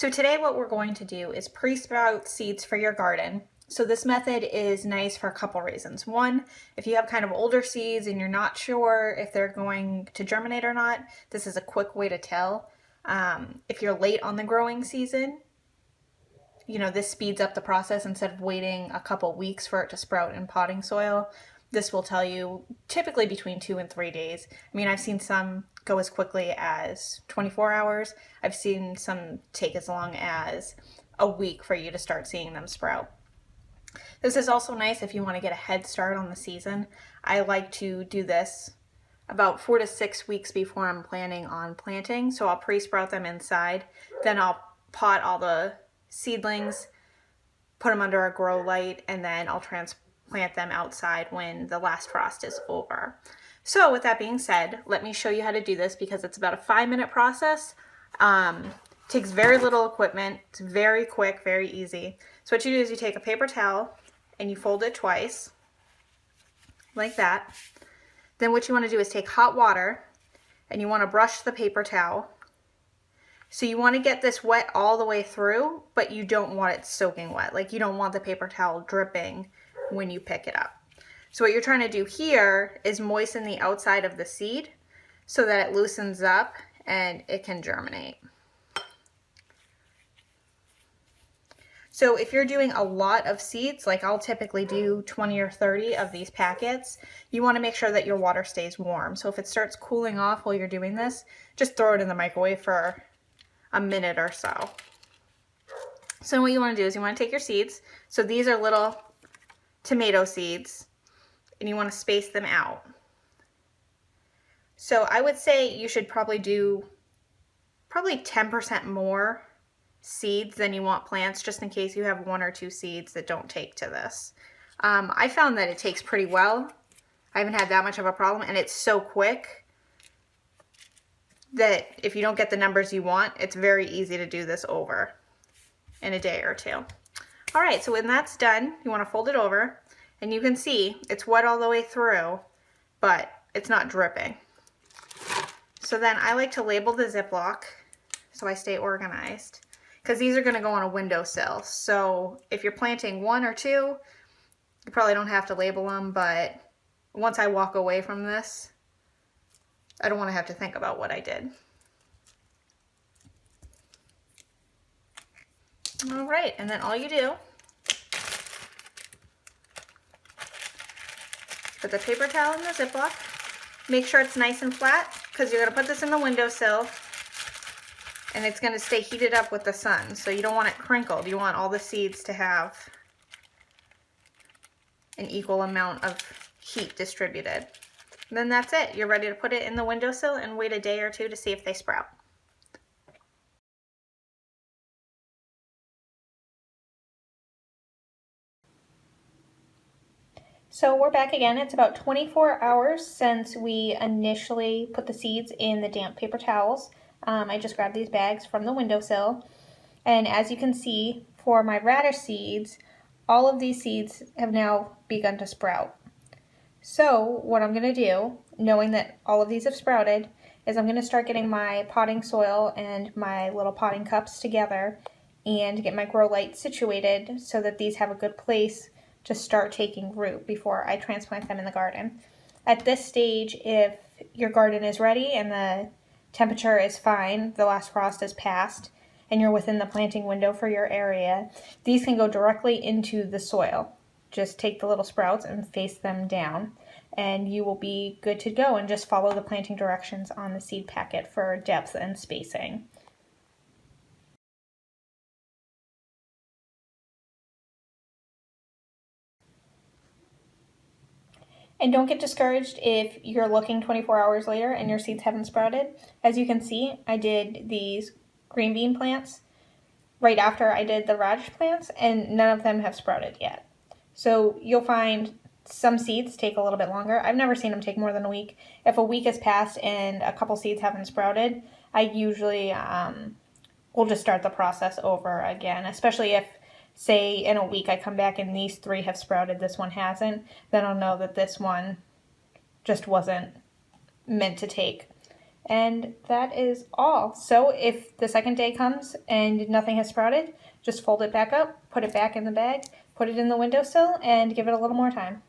So today what we're going to do is pre-sprout seeds for your garden. So this method is nice for a couple reasons. One, if you have kind of older seeds and you're not sure if they're going to germinate or not, this is a quick way to tell. If you're late on the growing season, this speeds up the process instead of waiting a couple weeks for it to sprout in potting soil. This will tell you typically between 2 and 3 days. I mean, I've seen some go as quickly as 24 hours. I've seen some take as long as a week for you to start seeing them sprout. This is also nice if you want to get a head start on the season. I like to do this about 4 to 6 weeks before I'm planning on planting. So I'll pre-sprout them inside. Then I'll pot all the seedlings, put them under a grow light, and then I'll transplant them outside when the last frost is over. So with that being said, let me show you how to do this because it's about a 5-minute process. Takes very little equipment. It's very quick, very easy. So what you do is you take a paper towel and you fold it twice, like that. Then what you want to do is take hot water and you want to brush the paper towel. So you want to get this wet all the way through, but you don't want it soaking wet. Like you don't want the paper towel dripping when you pick it up. So what you're trying to do here is moisten the outside of the seed so that it loosens up and it can germinate. So if you're doing a lot of seeds, like I'll typically do 20 or 30 of these packets, you want to make sure that your water stays warm. So if it starts cooling off while you're doing this, just throw it in the microwave for a minute or so. So what you want to do is you want to take your seeds. So these are little tomato seeds and you want to space them out. So I would say you should probably do 10% more seeds than you want plants, just in case you have 1 or 2 seeds that don't take to this. I found that it takes pretty well. I haven't had that much of a problem, and it's so quick that if you don't get the numbers you want, it's very easy to do this over in a day or two. All right, so when that's done, you want to fold it over, and you can see it's wet all the way through, but it's not dripping. So then I like to label the Ziploc so I stay organized, because these are going to go on a windowsill. So if you're planting 1 or 2, you probably don't have to label them, but once I walk away from this, I don't want to have to think about what I did. All right, and then all you do, put the paper towel in the Ziploc. Make sure it's nice and flat because you're going to put this in the windowsill and it's going to stay heated up with the sun. So you don't want it crinkled. You want all the seeds to have an equal amount of heat distributed. And then that's it. You're ready to put it in the windowsill and wait a day or 2 to see if they sprout. So we're back again. It's about 24 hours since we initially put the seeds in the damp paper towels. I just grabbed these bags from the windowsill. And as you can see, for my radish seeds, all of these seeds have now begun to sprout. So what I'm going to do, knowing that all of these have sprouted, is I'm going to start getting my potting soil and my little potting cups together and get my grow light situated so that these have a good place to start taking root before I transplant them in the garden. At this stage, if your garden is ready and the temperature is fine, the last frost is passed, and you're within the planting window for your area, these can go directly into the soil. Just take the little sprouts and face them down, and you will be good to go, and just follow the planting directions on the seed packet for depth and spacing. And don't get discouraged if you're looking 24 hours later and your seeds haven't sprouted. As you can see, I did these green bean plants right after I did the radish plants, and none of them have sprouted yet. So you'll find some seeds take a little bit longer. I've never seen them take more than a week. If a week has passed and a couple seeds haven't sprouted, I usually will just start the process over again, especially if, say, in a week I come back and these 3 have sprouted, this one hasn't, then I'll know that this one just wasn't meant to take. And that is all. So if the second day comes and nothing has sprouted, just fold it back up, put it back in the bag, put it in the windowsill, and give it a little more time.